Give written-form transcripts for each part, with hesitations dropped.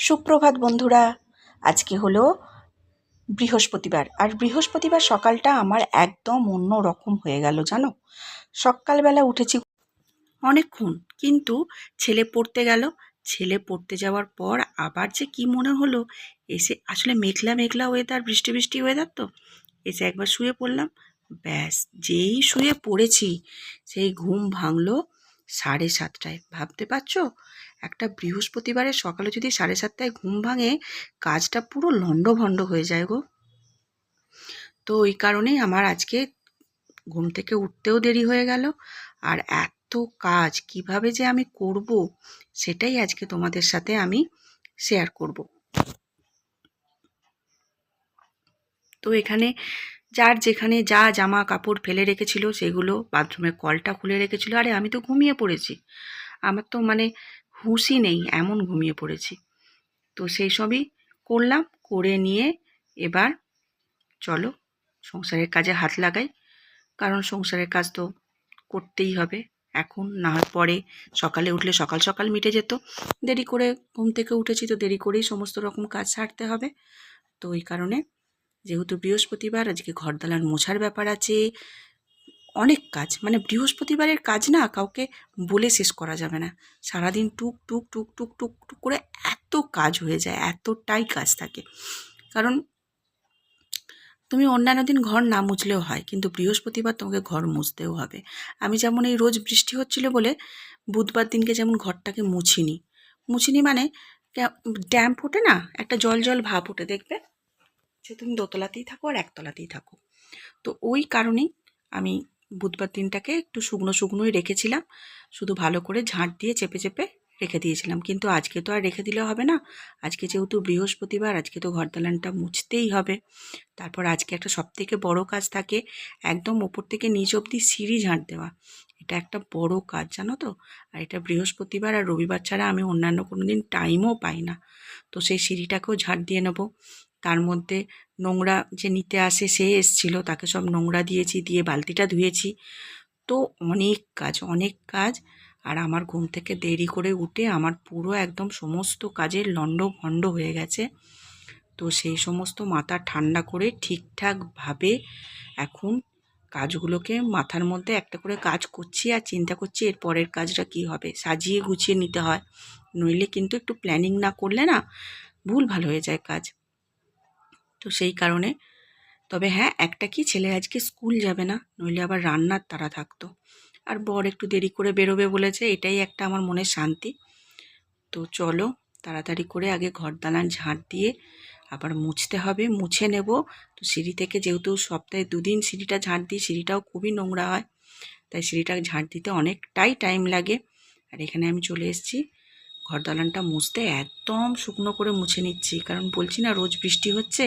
সুপ্রভাত বন্ধুরা। আজকে হলো বৃহস্পতিবার, আর বৃহস্পতিবার সকালটা আমার একদম অন্য রকম হয়ে গেল জানো। সকালবেলা উঠেছি অনেকক্ষণ, কিন্তু ছেলে পড়তে গেল। ছেলে পড়তে যাওয়ার পর আবার যে কি মনে হলো, এসে আসলে মেঘলা মেঘলা ওয়েদার, বৃষ্টি বৃষ্টি ওয়েদার, তো এসে একবার শুয়ে পড়লাম। ব্যাস, যেই শুয়ে পড়েছি সেই ঘুম ভাঙলো 7:30টায়। ভাবতে পারছো, একটা বৃহস্পতিবারের সকালে যদি 7:30টায় ঘুম ভাঙে, কাজটা পুরো লন্ডভন্ড হয়ে যায় গো। তো ওই কারণেই আমার আজকে ঘুম থেকে উঠতেও দেরি হয়ে গেল। আর এত কাজ কিভাবে যে আমি করব, সেটাই আজকে তোমাদের সাথে আমি শেয়ার করব। তো এখানে যার যেখানে যা জামা কাপড় ফেলে রেখেছিল সেগুলো, বাথরুমের কলটা খুলে রেখেছিল। আরে আমি তো ঘুমিয়ে পড়েছি, আমার তো হুঁশই নেই, এমন ঘুমিয়ে পড়েছি। তো সেই সবই করলাম, করে নিয়ে এবার চলো সংসারের কাজে হাত লাগাই। কারণ সংসারের কাজ তো করতেই হবে এখন, না হয় পরে সকালে উঠলে সকাল সকাল মিটে যেত। দেরি করে ঘুম থেকে উঠেছি, তো দেরি করেই সমস্ত রকম কাজ সারতে হবে। তো ওই কারণে, যেহেতু বৃহস্পতিবার, আজকে ঘর দালান মোছার ব্যাপার আছে। অনেক কাজ, বৃহস্পতিবারের কাজ না কাউকে বলে শেষ করা যাবে না। সারাদিন টুক টুক টুক টুক টুক টুক করে এত কাজ হয়ে যায়, এতটাই কাজ থাকে। কারণ তুমি অন্যান্য দিন ঘর না মুছলেও হয়, কিন্তু বৃহস্পতিবার তোমাকে ঘর মুছতেও হবে। আমি যেমন এই রোজ বৃষ্টি হচ্ছিল বলে বুধবার দিনকে যেমন ঘরটাকে মুছিনি ড্যাম্প ওঠে না, একটা জল জল ভাব ওঠে, দেখবে যে তুমি দোতলাতেই থাকো আর একতলাতেই থাকো। তো ওই কারণেই আমি বুধবার দিনটাকে একটু শুকনো শুকনোই রেখেছিলাম, শুধু ভালো করে ঝাঁট দিয়ে চেপে চেপে রেখে দিয়েছিলাম। কিন্তু আজকে তো আর রেখে দিলে হবে না, আজকে যেহেতু বৃহস্পতিবার, আজকে তো ঘর দালানটা মুছতেই হবে। তারপর আজকে একটা সবথেকে বড় কাজ থাকে, একদম ওপর থেকে নিচ অবধি সিঁড়ি ঝাঁট দেওয়া। এটা একটা বড় কাজ, জানো তো। আর এটা বৃহস্পতিবার আর রবিবার ছাড়া আমি অন্যান্য কোনো দিন টাইমও পাই না। তো সেই সিঁড়িটাকেও ঝাঁট দিয়ে নেব। তার মধ্যে নোংরা যে নিতে আসে সে এসেছিল, তাকে সব নোংরা দিয়েছি, দিয়ে বালতিটা ধুয়েছি। তো অনেক কাজ, অনেক কাজ। আর আমার ঘুম থেকে দেরি করে উঠে আমার পুরো একদম সমস্ত কাজের লণ্ডভণ্ড হয়ে গেছে। তো সেই সমস্ত মাথা ঠান্ডা করে ঠিকঠাকভাবে এখন কাজগুলোকে মাথার মধ্যে একটা করে কাজ করছি, আর চিন্তা করছি এর পরের কাজটা কি হবে। সাজিয়ে গুছিয়ে নিতে হয়, নইলে কিন্তু একটু প্ল্যানিং না করলে না ভুল ভাল হয়ে যায় কাজ। তো সেই কারণে, তবে হ্যাঁ, একটা কি, ছেলে আজকে স্কুল যাবে না, নইলে আবার রান্নার তাড়া থাকতো। আর বর একটু দেরি করে বেরোবে বলেছে, এটাই একটা আমার মনের শান্তি। তো চলো তাড়াতাড়ি করে আগে ঘর দালান ঝাঁট দিয়ে আবার মুছতে হবে, মুছে নেব। তো সিঁড়ি থেকে, যেহেতু সপ্তাহে 2 দিন সিঁড়িটা ঝাঁট দিই, সিঁড়িটাও খুবই নোংরা হয়, তাই সিঁড়িটা ঝাঁট দিতে অনেকটাই টাইম লাগে। আর এখানে আমি চলে এসেছি ঘর দালানটা মুছতে, একদম শুকনো করে মুছে নিচ্ছি। কারণ বলছি না রোজ বৃষ্টি হচ্ছে,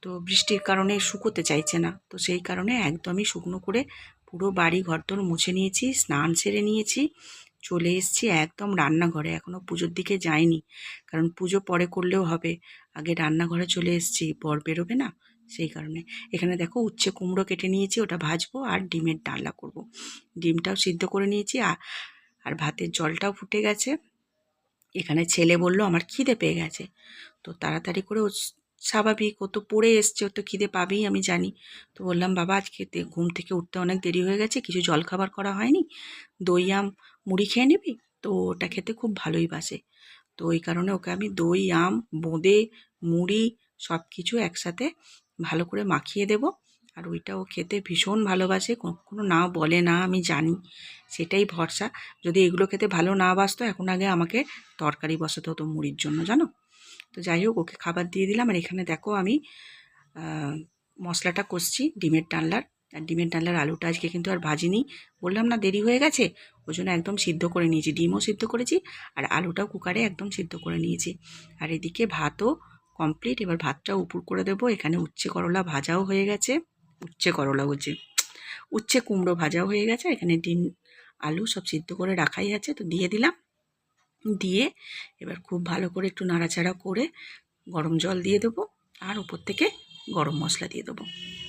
তো বৃষ্টির কারণে শুকোতে চাইছে না। তো সেই কারণে একদমই শুকনো করে পুরো বাড়ি ঘরদোর মুছে নিয়েছি, স্নান সেরে নিয়েছি, চলে এসেছি একদম রান্নাঘরে। এখনও পুজোর দিকে যাইনি, কারণ পুজো পরে করলেও হবে, আগে রান্নাঘরে চলে এসেছি, বর বেরোবে না, সেই কারণে। এখানে দেখো উচ্ছে কুমড়ো কেটে নিয়েছি, ওটা ভাজবো, আর ডিমের ডালনা করব। ডিমটাও সিদ্ধ করে নিয়েছি, আর ভাতের জলটাও ফুটে গেছে। এখানে ছেলে বলল আমার খিদে পেয়ে গেছে, তো তাড়াতাড়ি করে, স্বাভাবিক, ও তো পড়ে এসছে, ও তো খিদে পাবেই আমি জানি। তো বললাম বাবা আজকে ঘুম থেকে উঠতে অনেক দেরি হয়ে গেছে, কিছু জলখাবার করা হয়নি, দই আম মুড়ি খেয়ে নিবি, তো ওটা খেতে খুব ভালোই বাসে। তো ওই কারণে ওকে আমি দই আম বোঁদে মুড়ি সব কিছু একসাথে ভালো করে মাখিয়ে দেব। আর ওইটা ও খেতে ভীষণ ভালোবাসে, কখনো না বলে না, আমি জানি, সেটাই ভরসা। যদি এগুলো খেতে ভালো না বাসতো, এখন আগে আমাকে তরকারি বসাতে হতো মুড়ির জন্য, জানো। তো যাই হোক, ওকে খাবার দিয়ে দিলাম। আর এখানে দেখো আমি মশলাটা কষছি ডিমের ডালনার। আর ডিমের ডালনার আলুটা আজকে কিন্তু আর ভাজিনি, বললাম না দেরি হয়ে গেছে, ওই জন্য একদম সিদ্ধ করে নিয়েছি, ডিমও সিদ্ধ করেছি, আর আলুটাও কুকারে একদম সিদ্ধ করে নিয়েছি। আর এদিকে ভাতও কমপ্লিট, এবার ভাতটাও উপর করে দেবো। এখানে উচ্ছে করলা ভাজাও হয়ে গেছে, উচ্ছে করলা বলছি, উচ্ছে কুমড়ো ভাজাও হয়ে গেছে। এখানে ডিম আলু সব সিদ্ধ করে রাখাই আছে, তো দিয়ে দিলাম। দিয়ে এবার খুব ভালো করে একটু নাড়াচাড়া করে গরম জল দিয়ে দেবো, আর উপর থেকে গরম মশলা দিয়ে দেবো।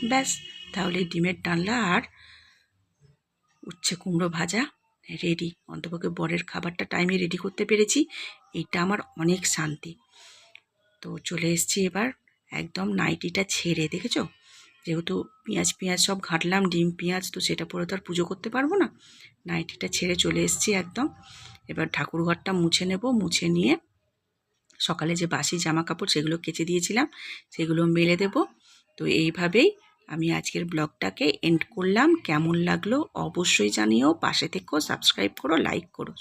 ব্যাস, তাহলে ডিমের ডালনা আর উচ্ছে কুমড়ো ভাজা রেডি। অন্তপক্ষে বরের খাবারটা টাইমে রেডি করতে পেরেছি, এটা আমার অনেক শান্তি। তো চলে এসেছি এবার একদম নাইটিটা ছেড়ে, দেখেছো? যেহেতু পেঁয়াজ সব ঘাঁটলাম, ডিম পেঁয়াজ, তো সেটা পরে তো আর পুজো করতে পারবো না। নাইটিটা ছেড়ে চলে এসেছি একদম। এবার ঠাকুরঘরটা মুছে নেব, মুছে নিয়ে সকালে যে বাসি জামা কাপড় সেগুলো কেচে দিয়েছিলাম সেগুলো মেলে দেব। তো এইভাবেই আমি আজকের ব্লগটাকে এন্ড করলাম। কেমন লাগলো অবশ্যই জানিও, পাশে থেকো, সাবস্ক্রাইব করো, লাইক করো।